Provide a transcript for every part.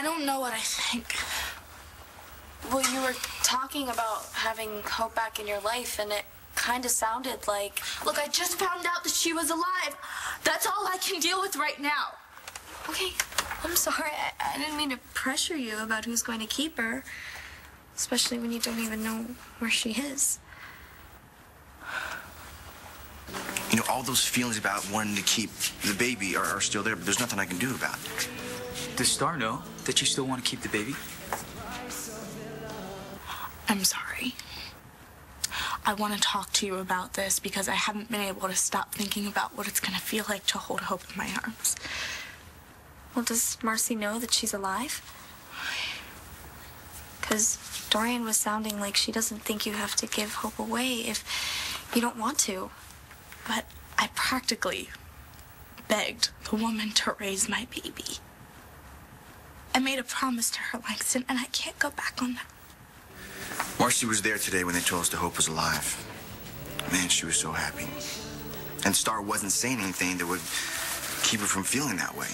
I don't know what I think. Well, you were talking about having hope back in your life, and it kind of sounded like... Look, I just found out that she was alive. That's all I can deal with right now. Okay, I'm sorry. I didn't mean to pressure you about who's going to keep her, especially when you don't even know where she is. You know, all those feelings about wanting to keep the baby are still there, but there's nothing I can do about it. Does Starr know that you still want to keep the baby? I'm sorry. I want to talk to you about this because I haven't been able to stop thinking about what it's going to feel like to hold Hope in my arms. Well, does Marcy know that she's alive? Because Dorian was sounding like she doesn't think you have to give Hope away if you don't want to. But I practically begged the woman to raise my baby. I made a promise to her, Langston, and I can't go back on that. Marcy was there today when they told us that Hope was alive. Man, she was so happy. And Starr wasn't saying anything that would keep her from feeling that way.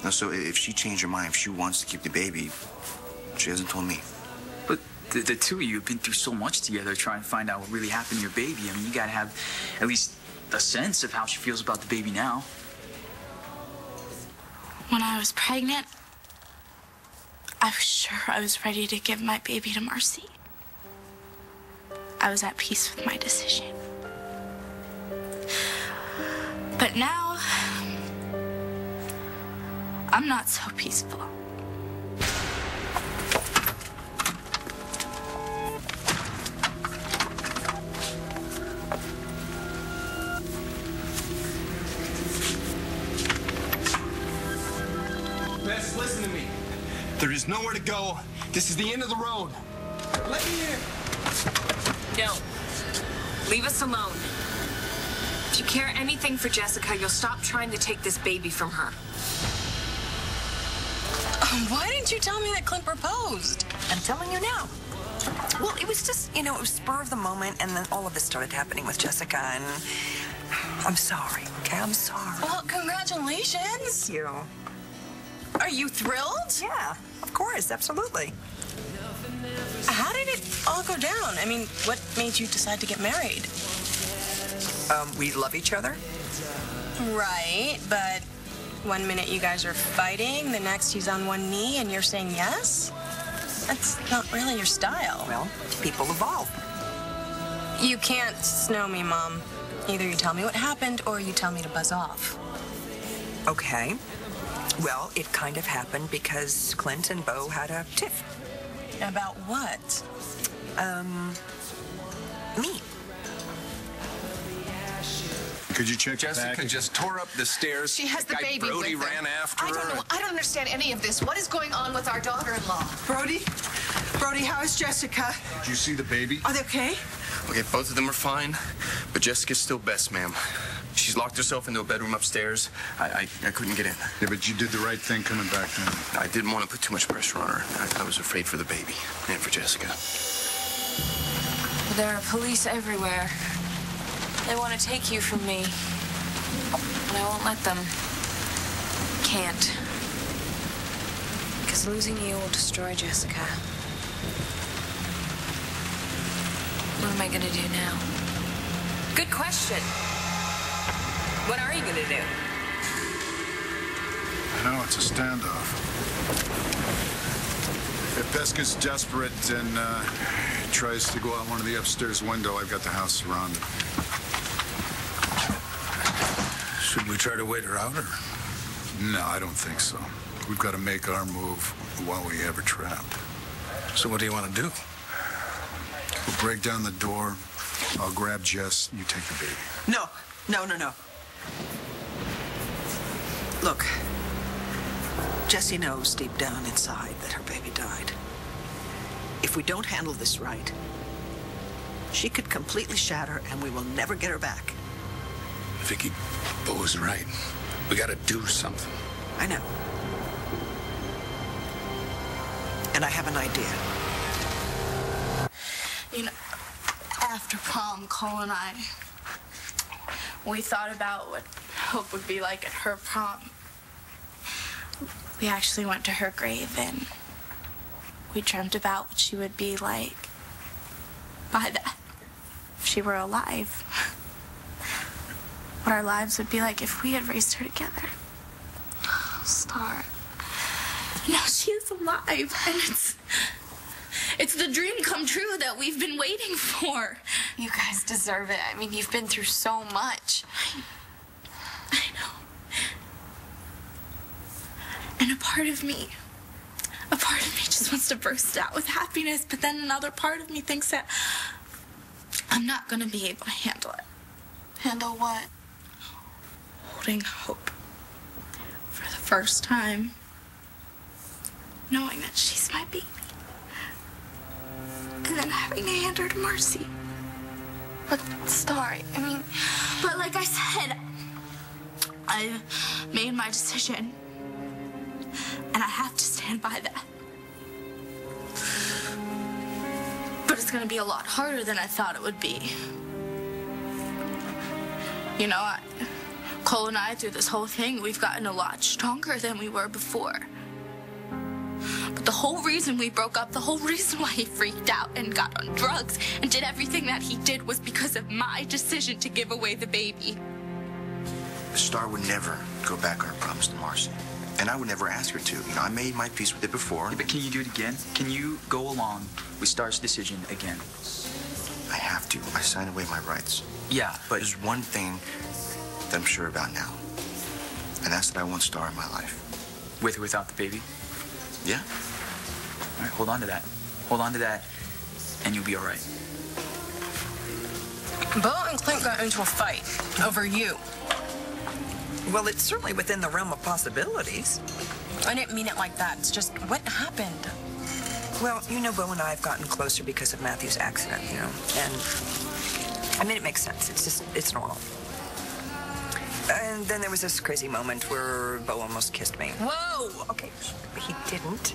Now, so if she changed her mind, if she wants to keep the baby, she hasn't told me. But the two of you have been through so much together trying to find out what really happened to your baby. I mean, you gotta have at least a sense of how she feels about the baby now. When I was pregnant, I was sure I was ready to give my baby to Marcy. I was at peace with my decision. But now, I'm not so peaceful. Bess, listen to me. There is nowhere to go. This is the end of the road. Let me in. No. Leave us alone. If you care anything for Jessica, you'll stop trying to take this baby from her. Why didn't you tell me that Clint proposed? I'm telling you now. Well, it was just, it was spur of the moment, and then all of this started happening with Jessica, and I'm sorry, okay? I'm sorry. Well, congratulations. Thank you. Are you thrilled? Yeah, of course, absolutely. How did it all go down? I mean, what made you decide to get married? We love each other. Right, but one minute you guys are fighting, the next he's on one knee and you're saying yes? That's not really your style. Well, people evolve. You can't snow me, Mom. Either you tell me what happened or you tell me to buzz off. Okay. Well, it kind of happened because Clint and Bo had a tiff. About what? Me. Could you check Jessica back? just tore up the stairs. She has the baby Brody with her. ran after I don't her. know. I don't understand any of this. What is going on with our daughter-in-law? Brody, how is Jessica? Did you see the baby? Are they okay? Okay, both of them are fine, but Jessica's still Bess, ma'am. She's locked herself into a bedroom upstairs. I couldn't get in. Yeah, but you did the right thing coming back then. I didn't want to put too much pressure on her. I was afraid for the baby and for Jessica. There are police everywhere. They want to take you from me. And I won't let them. Can't. Because losing you will destroy Jessica. What am I going to do now? Good question. What are you going to do? I know, it's a standoff. If Bess gets desperate and tries to go out one of the upstairs window, I've got the house surrounded. Should we try to wait her out, or? No, I don't think so. We've got to make our move while we have her trapped. So what do you want to do? We'll break down the door. I'll grab Jess. You take the baby. No. Look, Jessie knows deep down inside that her baby died. If we don't handle this right, she could completely shatter and we will never get her back. Viki, Bo was right. We gotta do something. I know. And I have an idea. You know, after prom, Cole and I, we thought about what Hope would be like at her prom. we actually went to her grave and we dreamt about what she would be like by that, if she were alive. What our lives would be like if we had raised her together. Starr. Now she is alive, and it's the dream come true that we've been waiting for. You guys deserve it. I mean, you've been through so much. I know. And a part of me just wants to burst out with happiness, but then another part of me thinks that I'm not gonna be able to handle it. Handle what? Holding hope for the first time, knowing that she's my baby, and then having to hand her to Marcy. But Starr, I mean... But like I said, I made my decision, and I have to stand by that. But it's gonna be a lot harder than I thought it would be. You know, Cole and I, through this whole thing, we've gotten a lot stronger than we were before. But the whole reason we broke up, the whole reason why he freaked out and got on drugs and did everything that he did was because of my decision to give away the baby. Starr would never go back on her promise to Marcy. And I would never ask her to. You know, I made my peace with it before. Yeah, but can you do it again? Can you go along with Starr's decision again? I have to. I signed away my rights. Yeah, but... There's one thing that I'm sure about now. And that's that I want Starr in my life. With or without the baby? Yeah. All right, hold on to that. Hold on to that, and you'll be all right. Bo and Clint got into a fight over you. Well, it's certainly within the realm of possibilities. I didn't mean it like that. It's just, what happened? Well, you know, Bo and I have gotten closer because of Matthew's accident, you know, and I mean, it makes sense. It's normal. And then there was this crazy moment where Bo almost kissed me. Whoa! Okay, he didn't.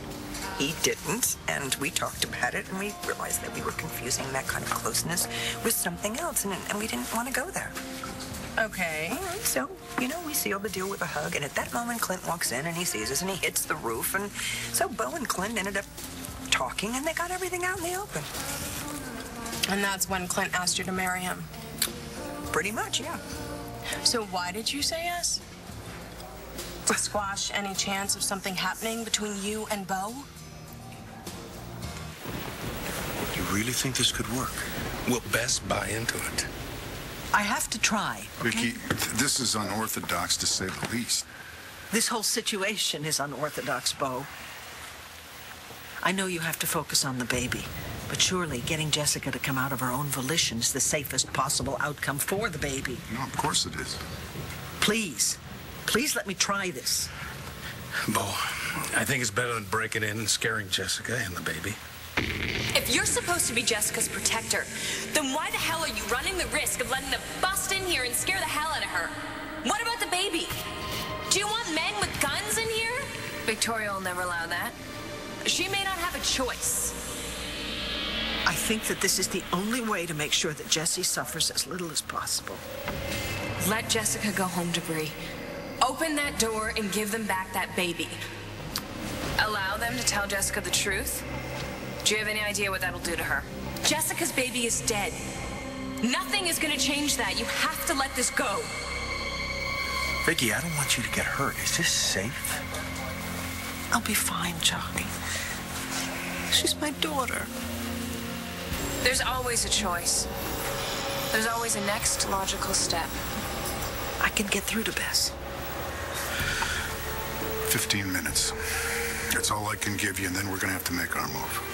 He didn't, and we talked about it, and we realized that we were confusing that kind of closeness with something else, and we didn't want to go there. Okay. All right, so, you know, we sealed the deal with a hug, and at that moment, Clint walks in, and he sees us, and he hits the roof, and so Bo and Clint ended up talking, and they got everything out in the open. And that's when Clint asked you to marry him? Pretty much, yeah. So why did you say yes? To squash any chance of something happening between you and Bo? You really think this could work? Will Bess buy into it? I have to try. Viki, this is unorthodox to say the least. This whole situation is unorthodox, Bo. I know you have to focus on the baby, but surely getting Jessica to come out of her own volition is the safest possible outcome for the baby. No, of course it is. Please, please let me try this. Bo, I think it's better than breaking in and scaring Jessica and the baby. If you're supposed to be Jessica's protector, then why the hell are you running the risk of letting them bust in here and scare the hell out of her? What about the baby? Do you want men with guns in here? Victoria will never allow that. She may not have a choice. I think that this is the only way to make sure that Jessie suffers as little as possible. Let Jessica go home to Bree. Open that door and give them back that baby. Allow them to tell Jessica the truth? Do you have any idea what that'll do to her? Jessica's baby is dead. Nothing is going to change that. You have to let this go. Viki, I don't want you to get hurt. Is this safe? I'll be fine, Charlie. She's my daughter. There's always a choice. There's always a next logical step. I can get through to Bess. 15 minutes. That's all I can give you, and then we're going to have to make our move.